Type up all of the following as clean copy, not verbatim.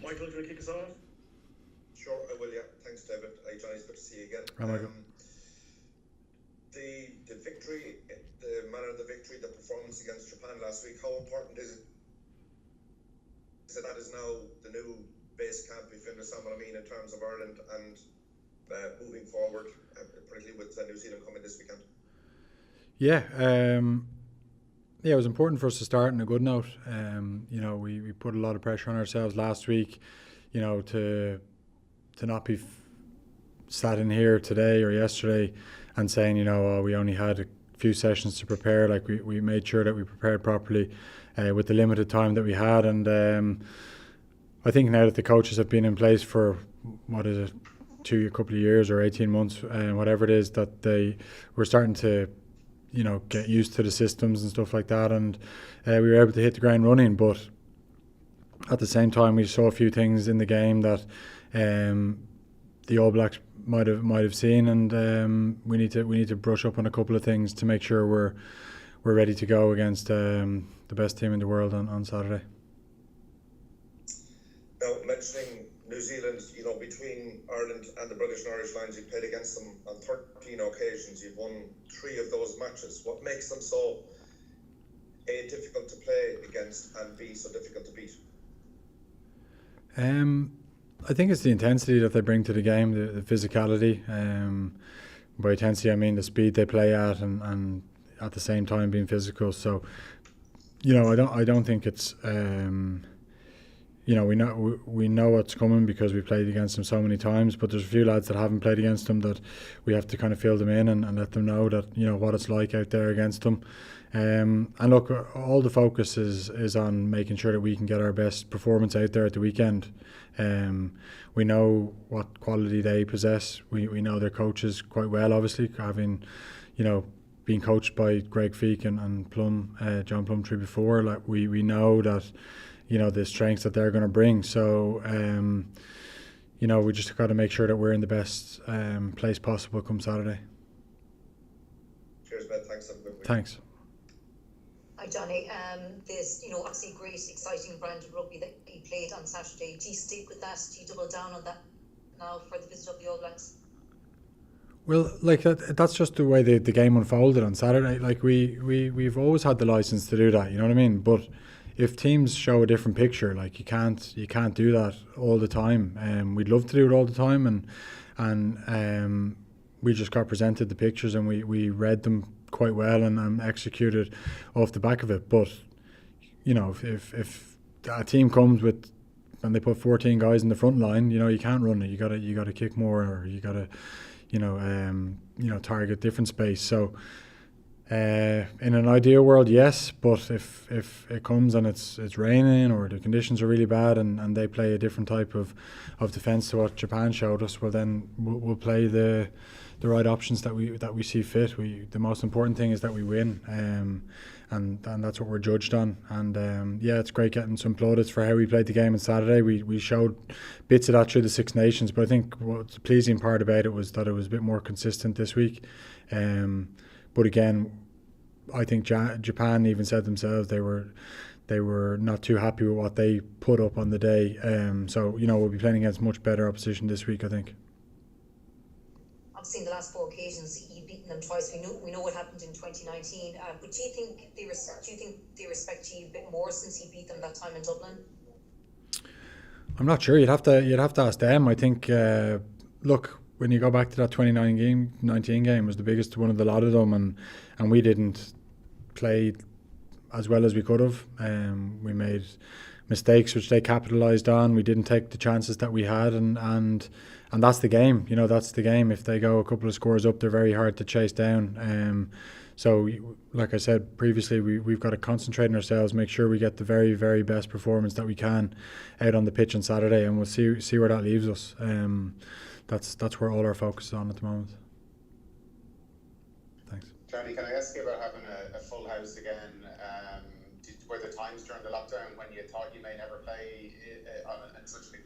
Michael, can you kick us off? Sure, I will, yeah. Thanks, David. Hi, Johnny. It's good to see you again. Hi, Michael. The victory, the manner of the victory, the performance against Japan last week, how important is it? So that is now the new base camp, if you understand what I mean, in terms of Ireland and moving forward, particularly with New Zealand coming this weekend. Yeah, it was important for us to start on a good note. We put a lot of pressure on ourselves last week, to not be sat in here today or yesterday and saying, we only had a few sessions to prepare. Like we made sure that we prepared properly with the limited time that we had. And I think now that the coaches have been in place for, a couple of years or 18 months, whatever it is, that we're starting to get used to the systems and stuff like that, and we were able to hit the ground running. But at the same time, we saw a few things in the game that the All Blacks might have seen, and we need to brush up on a couple of things to make sure we're ready to go against the best team in the world on Saturday. Now, mentioning New Zealand, between Ireland and the British and Irish lines, you've played against them on 13 occasions. You've won 3 of those matches. What makes them so A, difficult to play against, and B, so difficult to beat? I think it's the intensity that they bring to the game, the physicality. By intensity, I mean the speed they play at, and at the same time being physical. So, I don't think it's. We know what's coming because we've played against them so many times, but there's a few lads that haven't played against them that we have to kind of fill them in and let them know that, what it's like out there against them. And look, all the focus is on making sure that we can get our best performance out there at the weekend. We know what quality they possess. We know their coaches quite well, obviously, having, been coached by Greg Feek and John Plumtree before. Like we know that, the strengths that they're going to bring. So, we just got to make sure that we're in the best place possible come Saturday. Cheers, Ben. Thanks. Have a good week. Thanks. Hi, Johnny. This, obviously great, exciting brand of rugby that you played on Saturday. Do you stick with that? Do you double down on that now for the visit of the All Blacks? Well, like that's just the way the game unfolded on Saturday. Like we've always had the license to do that. You know what I mean? But if teams show a different picture, like you can't do that all the time. We'd love to do it all the time, and we just got presented the pictures and we read them quite well and executed off the back of it. But if a team comes with and they put 14 guys in the front line, you can't run it. You gotta kick more, or you gotta target different space. So. In an ideal world, yes, but if it comes and it's raining or the conditions are really bad and they play a different type of defence to what Japan showed us, well then we'll play the right options that we see fit. The most important thing is that we win, and that's what we're judged on. And it's great getting some plaudits for how we played the game on Saturday. We showed bits of that through the Six Nations, but I think what's the pleasing part about it was that it was a bit more consistent this week. But again, I think Japan even said themselves they were not too happy with what they put up on the day. So we'll be playing against much better opposition this week, I think. Obviously, in the last 4 occasions, you've beaten them twice. We know what happened in 2019. But do you think they respect you a bit more since you beat them that time in Dublin? I'm not sure. You'd have to ask them. I think. Look. When you go back to that 2019 game, it was the biggest one of the lot of them, and we didn't play as well as we could have. We made mistakes which they capitalised on. We didn't take the chances that we had, and that's the game. That's the game. If they go a couple of scores up, they're very hard to chase down. So, like I said previously, we've got to concentrate on ourselves, make sure we get the very, very best performance that we can out on the pitch on Saturday, and we'll see where that leaves us. That's where all our focus is on at the moment. Thanks. Johnny, can I ask you about having a full house again? Were there times during the lockdown when you thought you may never play on such an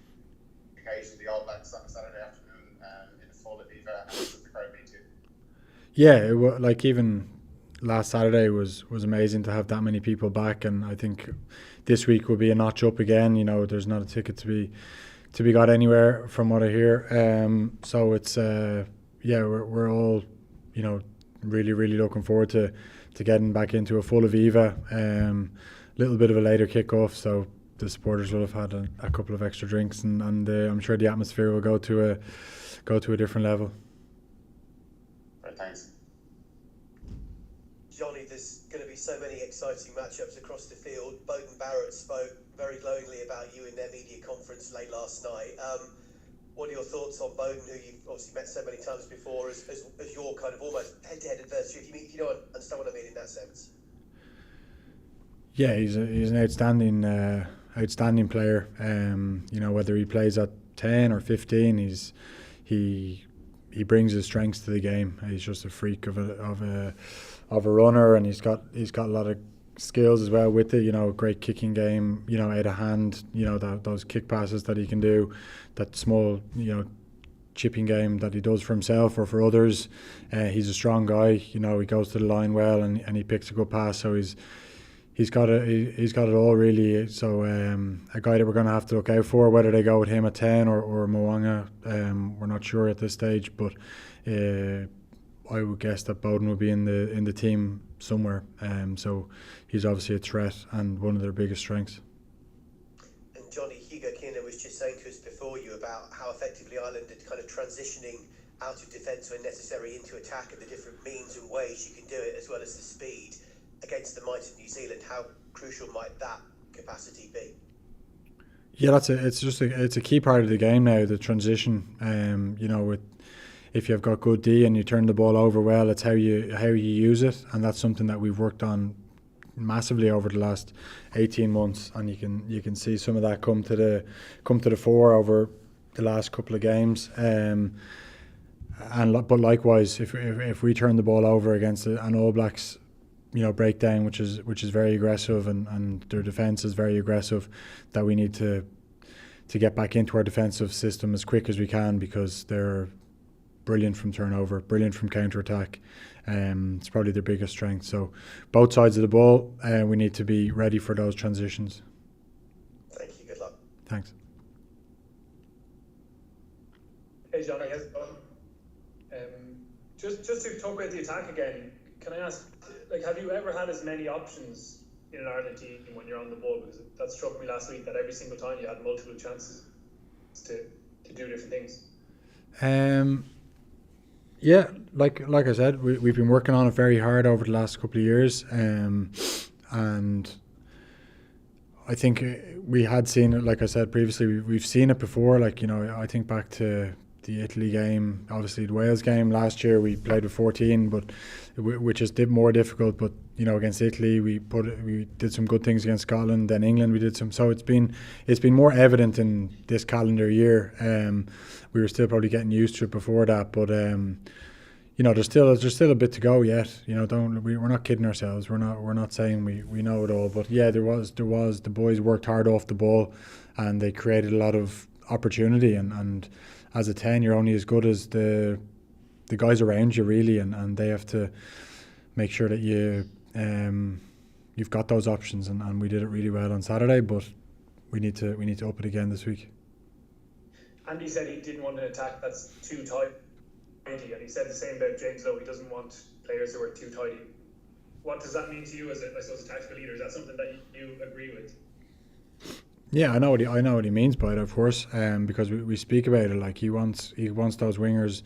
occasion, the All Blacks on a Saturday afternoon in a full Aviva, and was the crowd mean to you? Yeah, like even last Saturday was amazing to have that many people back, and I think this week will be a notch up again. You know, there's not a ticket to be got anywhere from what I hear. So it's we're all, you know, really looking forward to getting back into a full Aviva. Little bit of a later kick-off, so the supporters will have had a couple of extra drinks, and I'm sure the atmosphere will go to a different level. Right, thanks. Johnny, there's going to be so many exciting matchups across the field. Bowden Barrett spoke very glowingly about you in their media conference late last night. What are your thoughts on Bowden, who you've obviously met so many times before, as your kind of almost head-to-head adversary? If you don't understand what I mean in that sense. Yeah, he's an outstanding player. You know, whether he plays at 10 or 15, he brings his strengths to the game. He's just a freak of a runner, and he's got a lot of skills as well with it. You know, great kicking game. You know, out of hand. You know, those kick passes that he can do, that small, you know, chipping game that he does for himself or for others. He's a strong guy. You know, he goes to the line well, and he picks a good pass. So he's got it all really. So a guy that we're going to have to look out for, whether they go with him at 10 or Moanga, we're not sure at this stage, but I would guess that Bowden will be in the team somewhere. So he's obviously a threat and one of their biggest strengths. And Johnny, Hugo Keenan was just saying to us before you about how effectively Ireland are kind of transitioning out of defence when necessary into attack, and the different means and ways you can do it, as well as the speed against the might of New Zealand. How crucial might that capacity be? Yeah, it's a key part of the game now, the transition. You know, if you've got good D and you turn the ball over well, it's how you use it, and that's something that we've worked on massively over the last 18 months, and you can see some of that come to the fore over the last couple of games. But likewise, if we turn the ball over against an All Blacks, you know, breakdown, which is very aggressive, and their defence is very aggressive, that we need to get back into our defensive system as quick as we can, because they're brilliant from turnover, brilliant from counter-attack. It's probably their biggest strength. So both sides of the ball, we need to be ready for those transitions. Thank you, good luck. Thanks. Hey Johnny, how's it going? Just to talk about the attack again, can I ask, like, have you ever had as many options in an Ireland team when you're on the ball? Because that struck me last week, that every single time you had multiple chances to do different things. Yeah, like I said, we've been working on it very hard over the last couple of years, and I think we had seen it, like I said previously, we've seen it before. Like, you know, I think back to the Italy game, obviously the Wales game last year, we played with 14, but which is more difficult. But you know, against Italy, we did some good things against Scotland. Then England, we did some. So it's been more evident in this calendar year. We were still probably getting used to it before that, but you know, there's still a bit to go yet. You know, we're not kidding ourselves. We're not saying we know it all. But yeah, there was the boys worked hard off the ball, and they created a lot of opportunity. And as a 10, you're only as good as the guys around you, really, and they have to make sure that you've got those options, and we did it really well on Saturday, but we need to up it again this week. Andy said he didn't want an attack that's too tidy, and he said the same about James Lowe. He doesn't want players who are too tidy. What does that mean to you as a tactical leader? Is that something that you agree with? Yeah, I know what he means by it, of course, because we speak about it. Like, he wants those wingers,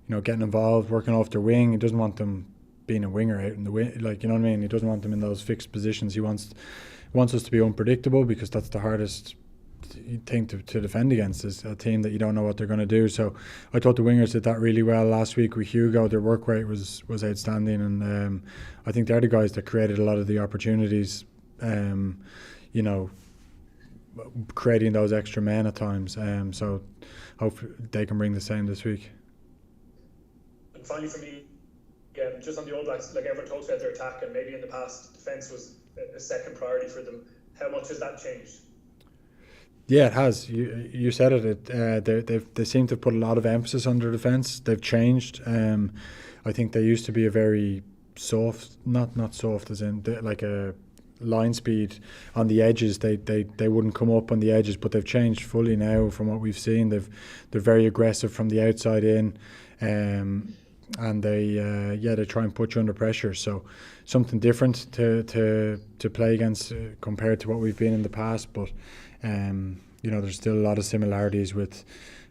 you know, getting involved, working off their wing. He doesn't want them being a winger out in the wing, like, you know what I mean. He doesn't want them in those fixed positions. He wants us to be unpredictable, because that's the hardest thing to defend against, is a team that you don't know what they're going to do. So I thought the wingers did that really well last week with Hugo. Their work rate was outstanding, and I think they're the guys that created a lot of the opportunities. You know, creating those extra men at times. So hopefully they can bring the same this week. And finally for me, just on the All Blacks, like, everyone talks about their attack, and maybe in the past defence was a second priority for them. How much has that changed? Yeah, it has. You said it. They seem to put a lot of emphasis on their defence. They've changed. I think they used to be a very soft, not soft as in like a line speed on the edges. They wouldn't come up on the edges, but they've changed fully now from what we've seen. They're very aggressive from the outside in, and they try and put you under pressure. So something different to play against compared to what we've been in the past. But there's still a lot of similarities with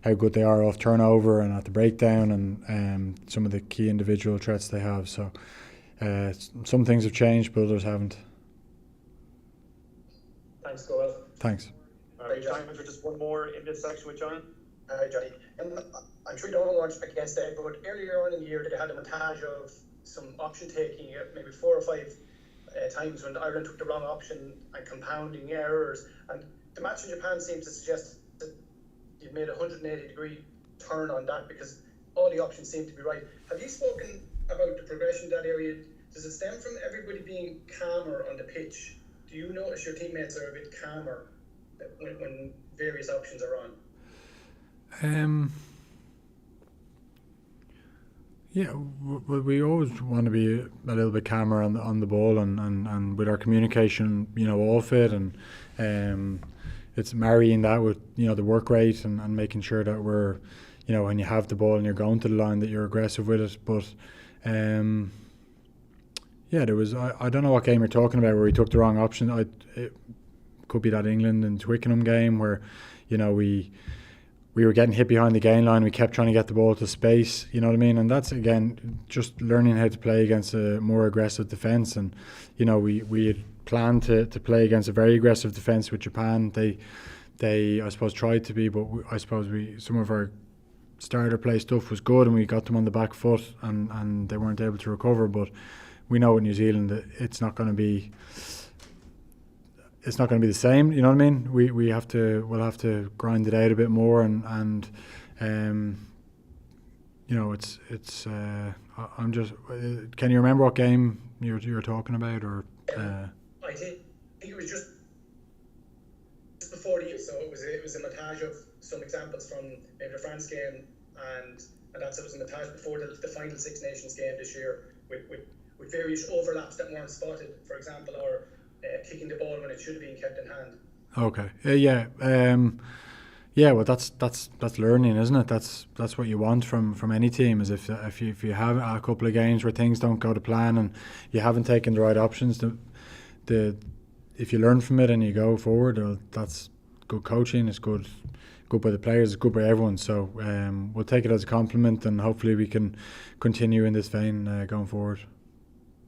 how good they are off turnover and at the breakdown, and some of the key individual threats they have. So some things have changed, but others haven't. Thanks, Goel. Thanks. All right, time for just one more in this section with John. Hi, Johnny. I'm sure you don't want to back against that, but earlier on in the year, they had a montage of some option taking, maybe 4 or 5 times when Ireland took the wrong option and compounding errors. And the match in Japan seems to suggest that you've made a 180-degree turn on that because all the options seem to be right. Have you spoken about the progression in that area? Does it stem from everybody being calmer on the pitch? Do you notice your teammates are a bit calmer when various options are on? We always want to be a little bit calmer on the ball and with our communication, off it, and it's marrying that with the work rate and making sure that we're when you have the ball and you're going to the line that you're aggressive with it. But there was I don't know what game you're talking about where we took the wrong option. It could be that England and Twickenham game where we were getting hit behind the gain line. We kept trying to get the ball to space, you know what I mean? And that's, again, just learning how to play against a more aggressive defence. And, we had planned to play against a very aggressive defence with Japan. They I suppose, tried to be, but some of our starter play stuff was good and we got them on the back foot and they weren't able to recover. But we know with New Zealand that it's not going to be the same, you know what I mean? We'll have to grind it out a bit more and it's I'm just can you remember what game you're talking about or I think it was just before the so it was a montage of some examples from maybe the France game and that's it was a montage before the final Six Nations game this year with various overlaps that weren't spotted, for example, or kicking the ball when it should have been kept in hand. Okay. Well, that's learning, isn't it? That's what you want from any team. Is if you have a couple of games where things don't go to plan and you haven't taken the right options, if you learn from it and you go forward, well, that's good coaching. It's good by the players. It's good by everyone. So we'll take it as a compliment, and hopefully we can continue in this vein going forward.